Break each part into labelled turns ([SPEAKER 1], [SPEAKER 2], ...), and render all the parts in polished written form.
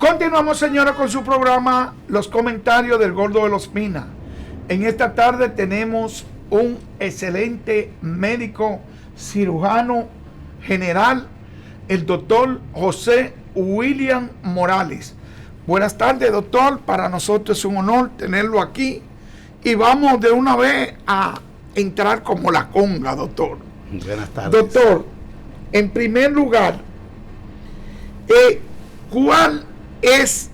[SPEAKER 1] Continuamos, señora, con su programa Los Comentarios del Gordo de los Minas. En esta tarde tenemos un excelente médico cirujano general, el doctor José William Morales. Buenas tardes, doctor. Para nosotros es un honor tenerlo aquí. Y vamos de una vez a entrar como la conga, doctor.
[SPEAKER 2] Buenas tardes.
[SPEAKER 1] Doctor, en primer lugar, ¿cuál es,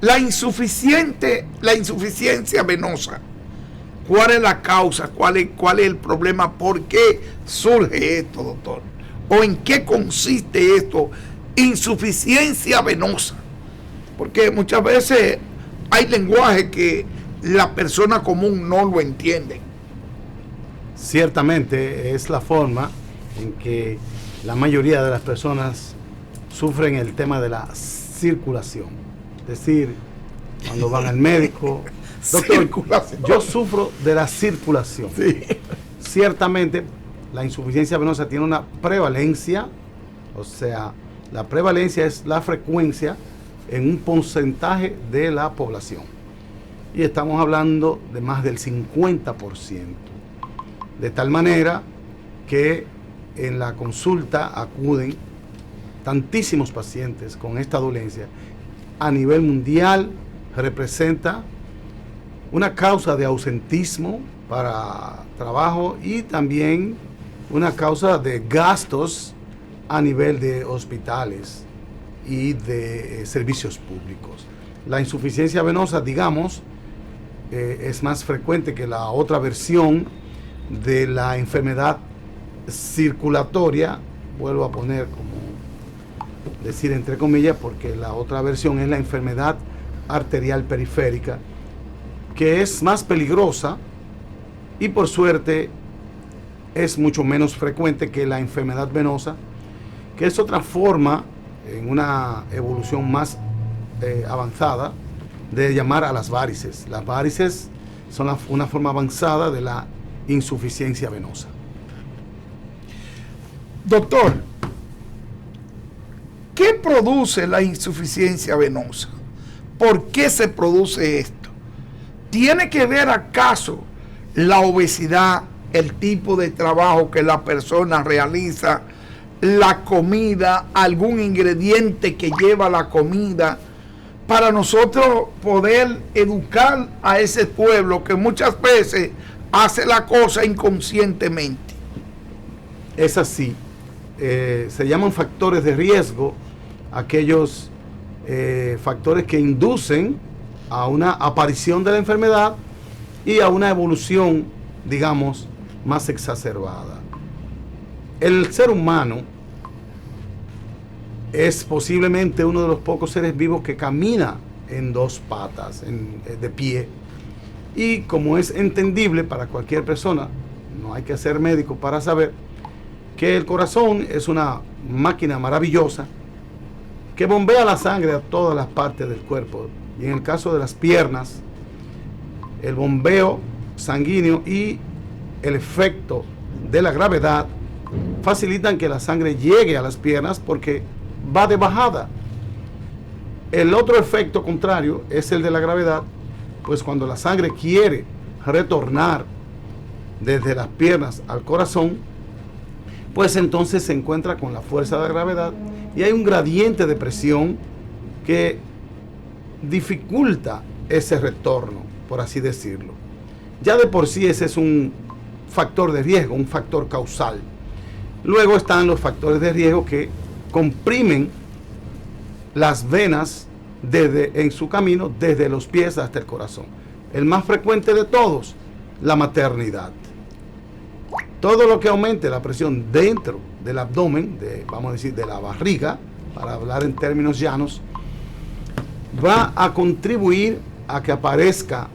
[SPEAKER 1] la insuficiencia venosa? ¿Cuál es la causa? ¿Cuál es el problema? ¿Por qué surge esto, doctor? ¿O en qué consiste esto? Insuficiencia venosa. Porque muchas veces hay lenguaje que la persona común no lo entiende.
[SPEAKER 2] Ciertamente es la forma en que la mayoría de las personas sufren el tema de la circulación. Es decir, cuando van al médico, doctor, yo sufro de la circulación.
[SPEAKER 1] Sí.
[SPEAKER 2] Ciertamente, la insuficiencia venosa tiene una prevalencia, la prevalencia es la frecuencia en un porcentaje de la población. Y estamos hablando de más del 50%. De tal manera que en la consulta acuden tantísimos pacientes con esta dolencia. A nivel mundial representa una causa de ausentismo para trabajo y también una causa de gastos a nivel de hospitales y de servicios públicos. La insuficiencia venosa, digamos, es más frecuente que la otra versión de la enfermedad circulatoria, vuelvo a poner como decir entre comillas, porque la otra versión es la enfermedad arterial periférica, que es más peligrosa y por suerte es mucho menos frecuente que la enfermedad venosa, que es otra forma, en una evolución más avanzada, de llamar a las varices. Las varices son una forma avanzada de la insuficiencia venosa.
[SPEAKER 1] Doctor, ¿qué produce la insuficiencia venosa? ¿Por qué se produce esto? ¿Tiene que ver acaso la obesidad, el tipo de trabajo que la persona realiza, la comida, algún ingrediente que lleva la comida, para nosotros poder educar a ese pueblo que muchas veces hace la cosa inconscientemente?
[SPEAKER 2] Es así. Se llaman factores de riesgo aquellos factores que inducen a una aparición de la enfermedad y a una evolución, digamos, más exacerbada. El ser humano es posiblemente uno de los pocos seres vivos que camina en dos patas, de pie. Y como es entendible para cualquier persona, no hay que ser médico para saber que el corazón es una máquina maravillosa que bombea la sangre a todas las partes del cuerpo. Y en el caso de las piernas, el bombeo sanguíneo y el efecto de la gravedad facilitan que la sangre llegue a las piernas porque va de bajada. El otro efecto contrario es el de la gravedad, pues cuando la sangre quiere retornar desde las piernas al corazón, pues entonces se encuentra con la fuerza de la gravedad y hay un gradiente de presión que dificulta ese retorno, por así decirlo. Ya de por sí ese es un factor de riesgo, un factor causal. Luego están los factores de riesgo que comprimen las venas en su camino desde los pies hasta el corazón. El más frecuente de todos, la maternidad. Todo lo que aumente la presión dentro del abdomen, vamos a decir de la barriga, para hablar en términos llanos, va a contribuir a que aparezca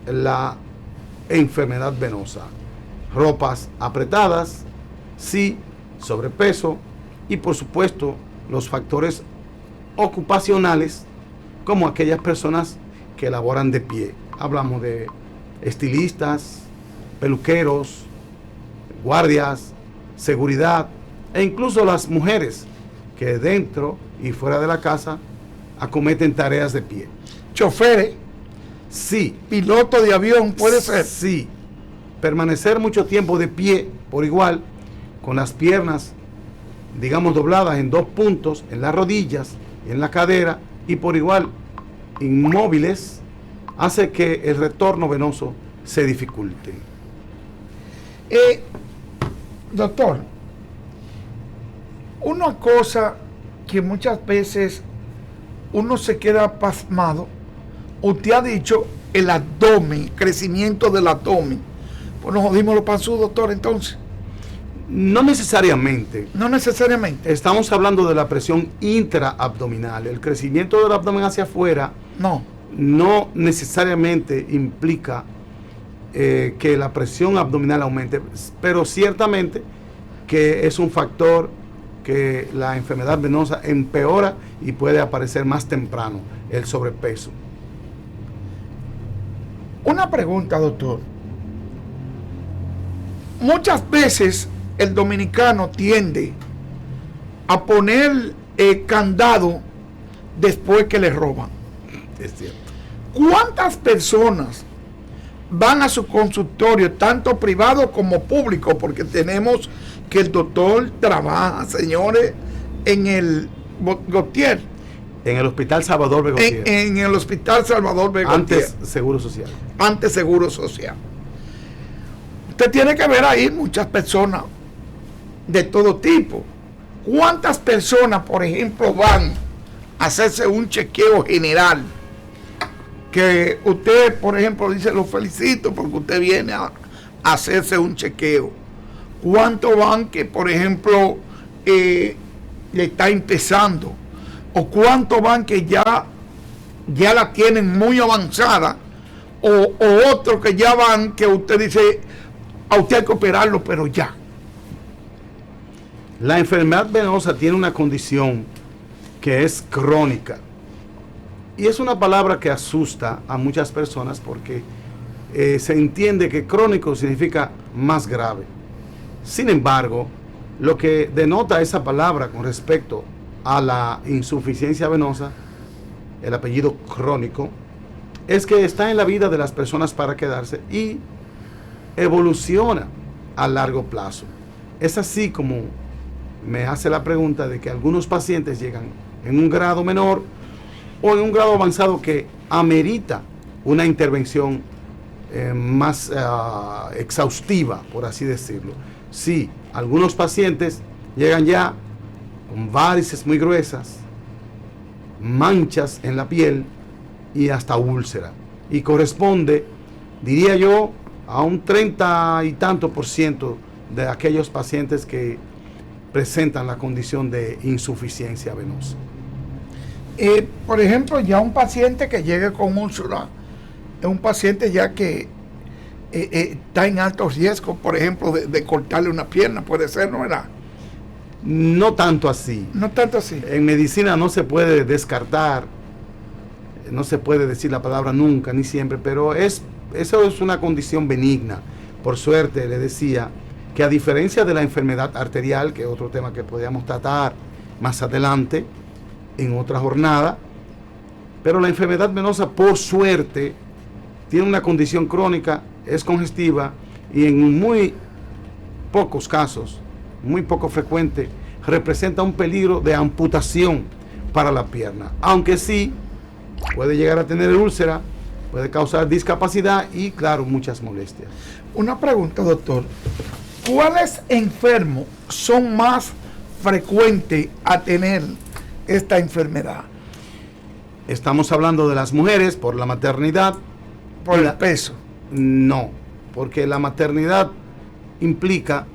[SPEAKER 2] la enfermedad venosa. Ropas apretadas, sí, sobrepeso y por supuesto los factores ocupacionales como aquellas personas que laboran de pie. Hablamos de estilistas, peluqueros, guardias, seguridad e incluso las mujeres que dentro y fuera de la casa acometen tareas de pie.
[SPEAKER 1] Choferes,
[SPEAKER 2] Sí,
[SPEAKER 1] piloto de avión, puede ser.
[SPEAKER 2] sí, permanecer mucho tiempo de pie por igual, con las piernas, digamos, dobladas en 2 puntos, en las rodillas, en la cadera, y por igual inmóviles, hace que el retorno venoso se dificulte.
[SPEAKER 1] Doctor, una cosa que muchas veces uno se queda pasmado, usted ha dicho el abdomen, crecimiento del abdomen. Pues nos jodimos los panzús, doctor, entonces.
[SPEAKER 2] No necesariamente.
[SPEAKER 1] No necesariamente.
[SPEAKER 2] Estamos hablando de la presión intraabdominal. El crecimiento del abdomen hacia afuera no necesariamente implica que la presión abdominal aumente, pero ciertamente que es un factor que la enfermedad venosa empeora y puede aparecer más temprano, el sobrepeso.
[SPEAKER 1] Una pregunta, doctor. Muchas veces el dominicano tiende a poner candado después que le roban.
[SPEAKER 2] Es cierto.
[SPEAKER 1] ¿Cuántas personas van a su consultorio, tanto privado como público? Porque tenemos que el doctor trabaja, señores, en el Gautier.
[SPEAKER 2] En el Hospital Salvador B. Gautier.
[SPEAKER 1] En el Hospital Salvador B. Gautier.
[SPEAKER 2] Antes Seguro Social.
[SPEAKER 1] Antes Seguro Social. Usted tiene que ver ahí muchas personas de todo tipo. ¿Cuántas personas, por ejemplo, van a hacerse un chequeo general? Que usted, por ejemplo, dice, lo felicito porque usted viene a hacerse un chequeo. ¿Cuántos van que, por ejemplo, le está empezando? ¿O cuántos van que ya la tienen muy avanzada? O otros que ya van que usted dice, a usted hay que operarlo, pero ya.
[SPEAKER 2] La enfermedad venosa tiene una condición que es crónica. Y es una palabra que asusta a muchas personas porque se entiende que crónico significa más grave. Sin embargo, lo que denota esa palabra con respecto a la insuficiencia venosa, el apellido crónico, es que está en la vida de las personas para quedarse y evoluciona a largo plazo. Es así como me hace la pregunta de que algunos pacientes llegan en un grado menor o en un grado avanzado que amerita una intervención más exhaustiva, por así decirlo. Sí, algunos pacientes llegan ya con varices muy gruesas, manchas en la piel y hasta úlcera. Y corresponde, diría yo, a un 30 y tanto % de aquellos pacientes que presentan la condición de insuficiencia venosa.
[SPEAKER 1] Por ejemplo, ya un paciente que llegue con úlcera es un paciente ya que está en alto riesgo, por ejemplo, de cortarle una pierna, puede ser, ¿no era?
[SPEAKER 2] No tanto así.
[SPEAKER 1] No tanto así.
[SPEAKER 2] En medicina no se puede descartar, no se puede decir la palabra nunca ni siempre, pero eso es una condición benigna. Por suerte, le decía que a diferencia de la enfermedad arterial, que es otro tema que podríamos tratar más adelante en otra jornada, pero la enfermedad venosa, por suerte, tiene una condición crónica, es congestiva y en muy pocos casos, muy poco frecuente, representa un peligro de amputación para la pierna, aunque sí puede llegar a tener úlcera, puede causar discapacidad y, claro, muchas molestias.
[SPEAKER 1] Una pregunta, doctor. ¿Cuáles enfermos son más frecuentes a tener esta enfermedad?
[SPEAKER 2] Estamos hablando de las mujeres por la maternidad.
[SPEAKER 1] ¿Por el peso?
[SPEAKER 2] No, porque la maternidad implica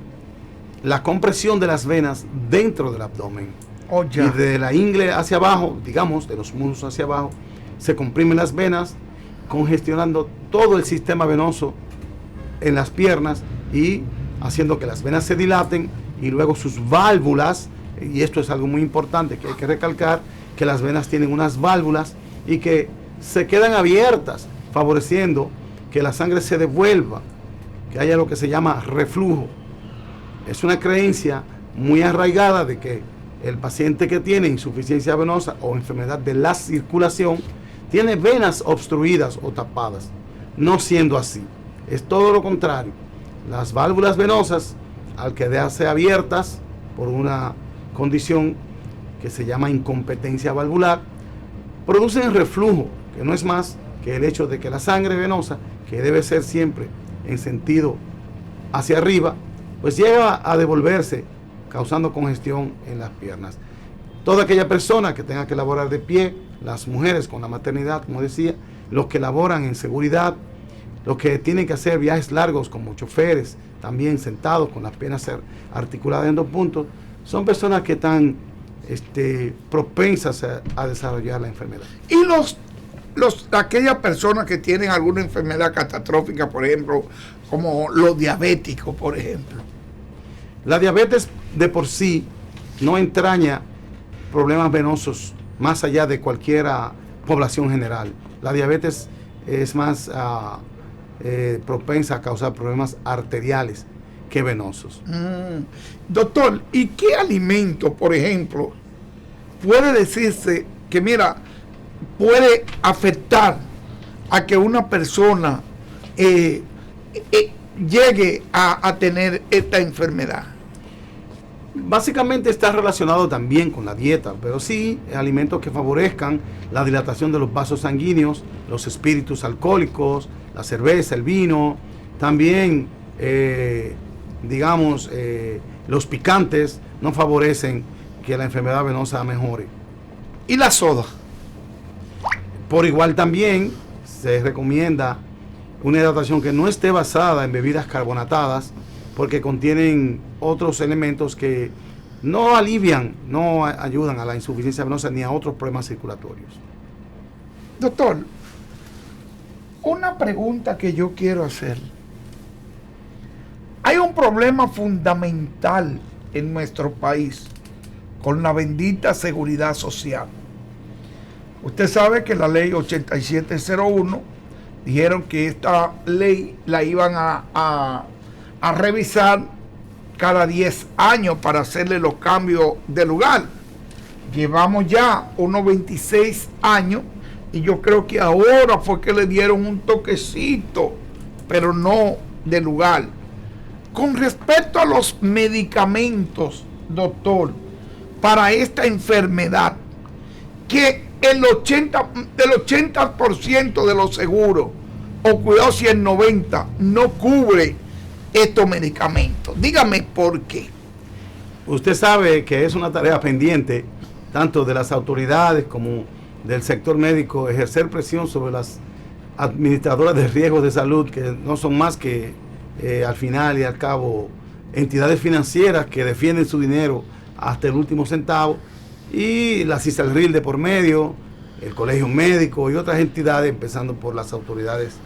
[SPEAKER 2] la compresión de las venas dentro del abdomen.
[SPEAKER 1] Oh, ya.
[SPEAKER 2] Y de la ingle hacia abajo, digamos, de los muslos hacia abajo, se comprimen las venas, congestionando todo el sistema venoso en las piernas y haciendo que las venas se dilaten y luego sus válvulas, y esto es algo muy importante que hay que recalcar, que las venas tienen unas válvulas y que se quedan abiertas, favoreciendo que la sangre se devuelva, que haya lo que se llama reflujo. Es una creencia muy arraigada de que el paciente que tiene insuficiencia venosa o enfermedad de la circulación tiene venas obstruidas o tapadas, no siendo así. Es todo lo contrario. Las válvulas venosas, al quedarse abiertas por una condición que se llama incompetencia valvular, producen reflujo, que no es más que el hecho de que la sangre venosa, que debe ser siempre en sentido hacia arriba, pues llega a devolverse, causando congestión en las piernas. Toda aquella persona que tenga que laborar de pie, las mujeres con la maternidad, como decía, los que laboran en seguridad, los que tienen que hacer viajes largos como choferes, también sentados con las piernas articuladas en 2 puntos, son personas que están propensas a desarrollar la enfermedad.
[SPEAKER 1] Y aquellas personas que tienen alguna enfermedad catastrófica, por ejemplo, como los diabéticos, por ejemplo.
[SPEAKER 2] La diabetes de por sí no entraña problemas venosos más allá de cualquier población general. La diabetes es más propensa a causar problemas arteriales que venosos.
[SPEAKER 1] Doctor, ¿y qué alimento, por ejemplo, puede decirse que, mira, puede afectar a que una persona llegue a tener esta enfermedad?
[SPEAKER 2] Básicamente está relacionado también con la dieta, pero sí alimentos que favorezcan la dilatación de los vasos sanguíneos, los espíritus alcohólicos, la cerveza, el vino, también los picantes no favorecen que la enfermedad venosa mejore.
[SPEAKER 1] ¿Y la soda?
[SPEAKER 2] Por igual también se recomienda una hidratación que no esté basada en bebidas carbonatadas, porque contienen otros elementos que no alivian, no ayudan a la insuficiencia venosa ni a otros problemas circulatorios.
[SPEAKER 1] Doctor, una pregunta que yo quiero hacer. Hay un problema fundamental en nuestro país con la bendita seguridad social. Usted sabe que la ley 8701 dijeron que esta ley la iban a revisar cada 10 años para hacerle los cambios de lugar. Llevamos ya unos 26 años y yo creo que ahora fue que le dieron un toquecito, pero no de lugar. Con respecto a los medicamentos, doctor, para esta enfermedad, que del 80% de los seguros, o cuidado si el 90%, no cubre estos medicamentos. Dígame por qué.
[SPEAKER 2] Usted sabe que es una tarea pendiente, tanto de las autoridades como del sector médico, ejercer presión sobre las administradoras de riesgos de salud, que no son más que, al final y al cabo, entidades financieras que defienden su dinero hasta el último centavo, y la CISALRIL de por medio, el Colegio Médico y otras entidades, empezando por las autoridades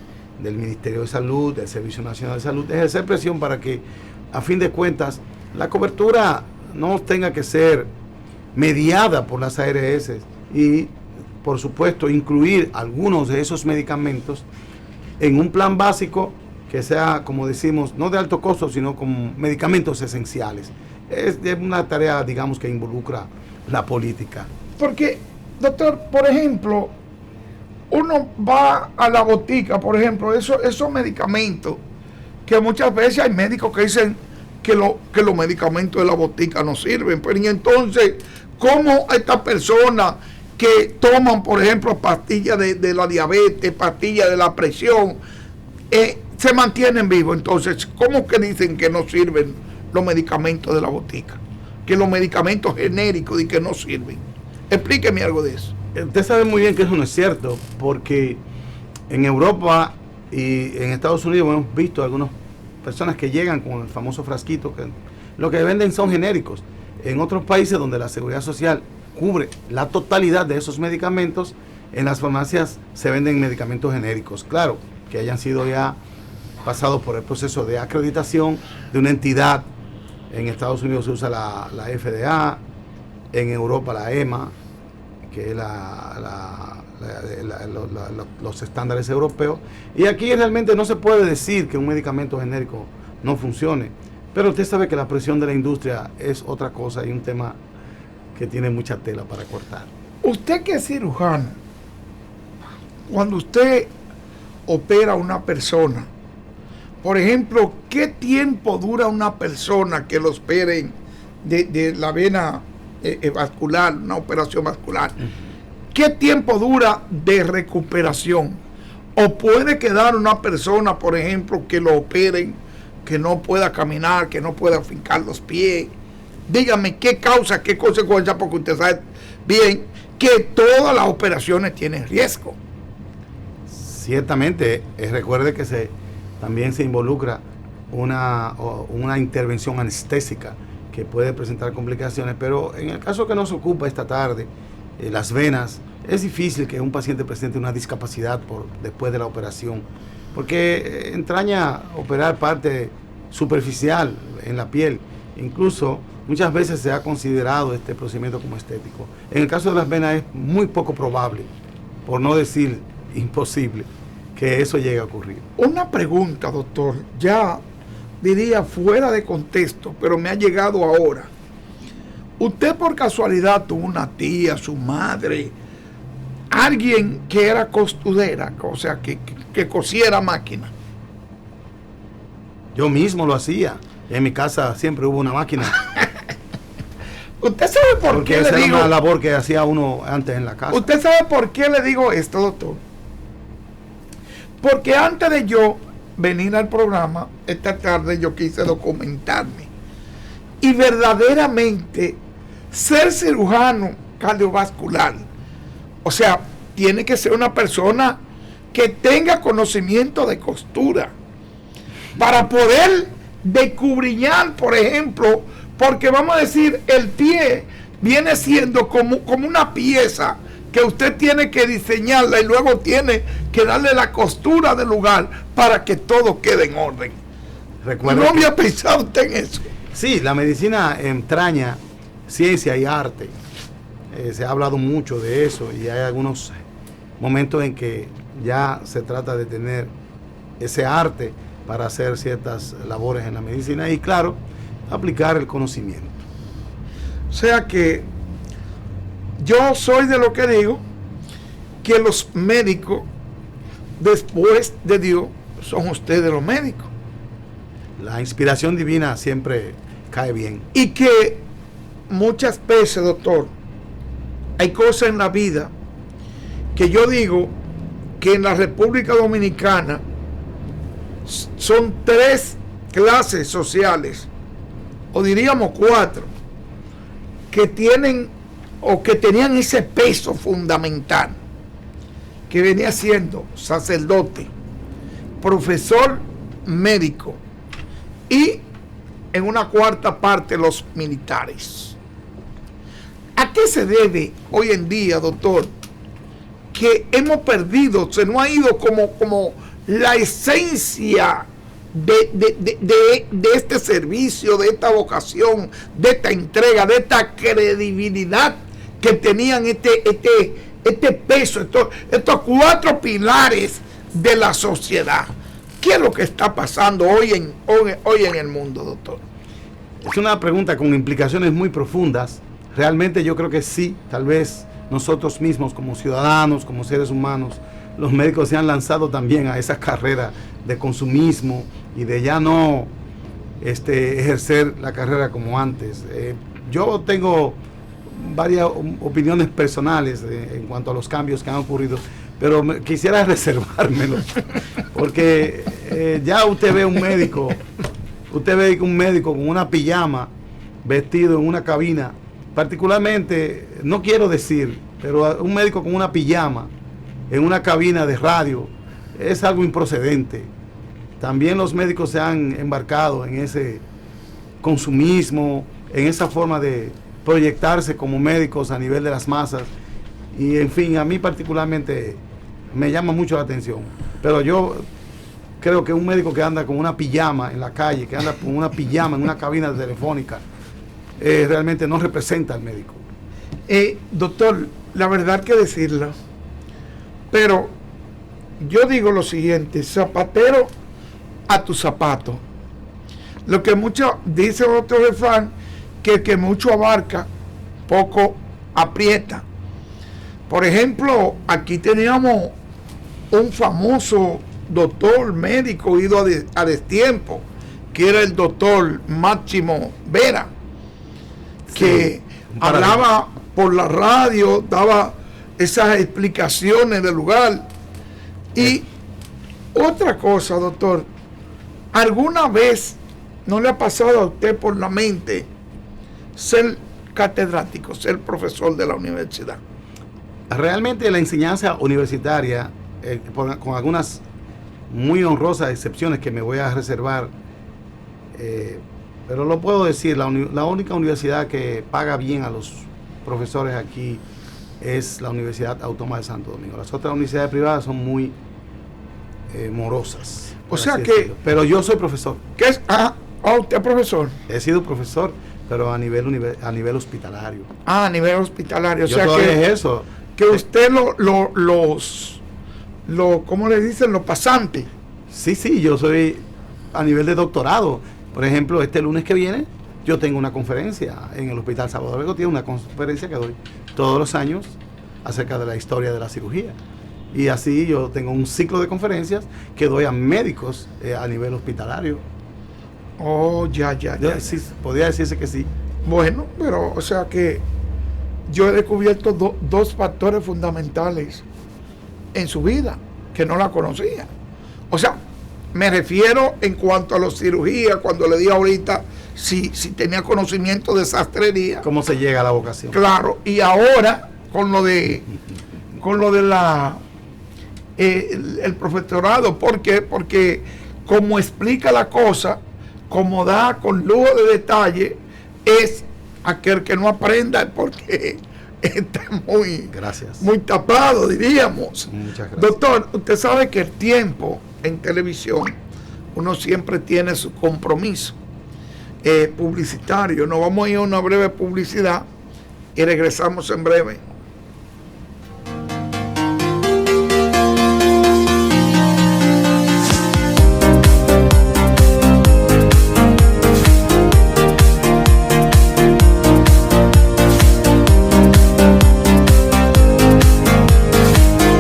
[SPEAKER 2] del Ministerio de Salud, del Servicio Nacional de Salud, ejercer presión para que, a fin de cuentas, la cobertura no tenga que ser mediada por las ARS y, por supuesto, incluir algunos de esos medicamentos en un plan básico que sea, como decimos, no de alto costo, sino como medicamentos esenciales. Es una tarea, digamos, que involucra la política.
[SPEAKER 1] Porque, doctor, por ejemplo, uno va a la botica, por ejemplo, esos medicamentos, que muchas veces hay médicos que dicen que los medicamentos de la botica no sirven. Pero y entonces, ¿cómo estas personas que toman, por ejemplo, pastillas de la diabetes, pastillas de la presión, se mantienen vivos? Entonces, ¿cómo que dicen que no sirven los medicamentos de la botica? Que los medicamentos genéricos y que no sirven. Explíqueme algo de eso.
[SPEAKER 2] Usted sabe muy bien que eso no es cierto, porque en Europa y en Estados Unidos hemos visto algunas personas que llegan con el famoso frasquito, que lo que venden son genéricos. En otros países donde la Seguridad Social cubre la totalidad de esos medicamentos, en las farmacias se venden medicamentos genéricos. Claro, que hayan sido ya pasados por el proceso de acreditación de una entidad. En Estados Unidos se usa la FDA, en Europa la EMA, que es los estándares europeos, y aquí realmente no se puede decir que un medicamento genérico no funcione, pero usted sabe que la presión de la industria es otra cosa y un tema que tiene mucha tela para cortar.
[SPEAKER 1] Usted que es cirujano, cuando usted opera a una persona, por ejemplo, ¿qué tiempo dura una persona que lo operen de la vena vascular, una operación vascular? ¿Qué tiempo dura de recuperación? ¿O puede quedar una persona, por ejemplo, que lo operen, que no pueda caminar, que no pueda fincar los pies? Dígame qué causa, qué consecuencia, porque usted sabe bien que todas las operaciones tienen riesgo.
[SPEAKER 2] Ciertamente, recuerde que también se involucra una intervención anestésica que puede presentar complicaciones, pero en el caso que nos ocupa esta tarde, las venas, es difícil que un paciente presente una discapacidad después de la operación, porque entraña operar parte superficial en la piel. Incluso muchas veces se ha considerado este procedimiento como estético. En el caso de las venas es muy poco probable, por no decir imposible, que eso llegue a ocurrir.
[SPEAKER 1] Una pregunta, doctor, ya diría fuera de contexto, pero me ha llegado ahora. ¿Usted por casualidad tuvo una tía, su madre, alguien que era costurera, o sea, que cosiera máquina?
[SPEAKER 2] Yo mismo lo hacía. En mi casa siempre hubo una máquina.
[SPEAKER 1] ¿Usted sabe por qué le digo?
[SPEAKER 2] Porque esa era una labor que hacía uno antes en la casa.
[SPEAKER 1] ¿Usted sabe por qué le digo esto, doctor? Porque antes de yo venir al programa, esta tarde yo quise documentarme. Y verdaderamente, ser cirujano cardiovascular, o sea, tiene que ser una persona que tenga conocimiento de costura para poder descubrillar, por ejemplo, porque vamos a decir, el pie viene siendo como una pieza que usted tiene que diseñarla y luego tiene que darle la costura del lugar para que todo quede en orden. ¿No había pensado usted en eso?
[SPEAKER 2] Sí, la medicina entraña ciencia y arte. Se ha hablado mucho de eso y hay algunos momentos en que ya se trata de tener ese arte para hacer ciertas labores en la medicina y, claro, aplicar el conocimiento.
[SPEAKER 1] O sea que yo soy de lo que digo que los médicos, después de Dios, son ustedes los médicos.
[SPEAKER 2] La inspiración divina siempre cae bien.
[SPEAKER 1] Y que muchas veces, doctor, hay cosas en la vida que yo digo que en la República Dominicana son 3 clases sociales, o diríamos 4, que tienen o que tenían ese peso fundamental, que venía siendo sacerdote, profesor médico y en una cuarta parte los militares. ¿A qué se debe hoy en día, doctor, que hemos perdido, se nos ha ido como la esencia de este servicio, de esta vocación, de esta entrega, de esta credibilidad que tenían este peso, estos 4 pilares de la sociedad? ¿Qué es lo que está pasando hoy en el mundo, doctor?
[SPEAKER 2] Es una pregunta con implicaciones muy profundas. Realmente yo creo que sí, tal vez nosotros mismos como ciudadanos, como seres humanos, los médicos se han lanzado también a esa carrera de consumismo y de ya no ejercer la carrera como antes. Yo tengo varias opiniones personales en cuanto a los cambios que han ocurrido, pero quisiera reservármelo, porque ya usted ve un médico con una pijama, vestido en una cabina, particularmente, no quiero decir, pero un médico con una pijama en una cabina de radio es algo improcedente. También los médicos se han embarcado en ese consumismo, en esa forma de proyectarse como médicos a nivel de las masas. Y en fin, a mí particularmente me llama mucho la atención. Pero yo creo que un médico que anda con una pijama en la calle, que anda con una pijama en una cabina telefónica, realmente no representa al médico.
[SPEAKER 1] Doctor, la verdad que decirlo, pero yo digo lo siguiente: zapatero a tu zapato. Lo que mucho dice otro refrán, que el que mucho abarca, tampoco aprieta. Por ejemplo, aquí teníamos un famoso doctor médico ido a destiempo, que era el doctor Máximo Vera, que hablaba por la radio, daba esas explicaciones del lugar. Y otra cosa, doctor, ¿alguna vez no le ha pasado a usted por la mente ser catedrático, ser profesor de la universidad?
[SPEAKER 2] Realmente la enseñanza universitaria, con algunas muy honrosas excepciones que me voy a reservar, pero lo puedo decir, la única universidad que paga bien a los profesores aquí es la Universidad Autónoma de Santo Domingo. Las otras universidades privadas son muy morosas.
[SPEAKER 1] O sea que...
[SPEAKER 2] Pero yo soy profesor.
[SPEAKER 1] ¿Qué es? Usted es profesor.
[SPEAKER 2] He sido profesor, pero a nivel hospitalario.
[SPEAKER 1] A nivel hospitalario. O
[SPEAKER 2] Yo
[SPEAKER 1] sea
[SPEAKER 2] que es eso.
[SPEAKER 1] Que usted ¿cómo le dicen? Los pasantes.
[SPEAKER 2] Sí, yo soy a nivel de doctorado. Por ejemplo, este lunes que viene, yo tengo una conferencia en el Hospital Salvador Bego. Tiene una conferencia que doy todos los años acerca de la historia de la cirugía. Y así yo tengo un ciclo de conferencias que doy a médicos a nivel hospitalario.
[SPEAKER 1] Oh, ya.
[SPEAKER 2] Sí, podría decirse que sí.
[SPEAKER 1] Bueno, pero o sea que yo he descubierto dos factores fundamentales en su vida que no la conocía. O sea, me refiero en cuanto a la cirugía, cuando le di ahorita si tenía conocimiento de sastrería.
[SPEAKER 2] ¿Cómo se llega a la vocación?
[SPEAKER 1] Claro, y ahora con lo de la el profesorado. ¿Por qué? Porque como explica la cosa, como da con lujo de detalle, es aquel que no aprenda porque está muy tapado, diríamos.
[SPEAKER 2] Muchas gracias.
[SPEAKER 1] Doctor, usted sabe que el tiempo en televisión, uno siempre tiene su compromiso publicitario. Nos vamos a ir a una breve publicidad y regresamos en breve.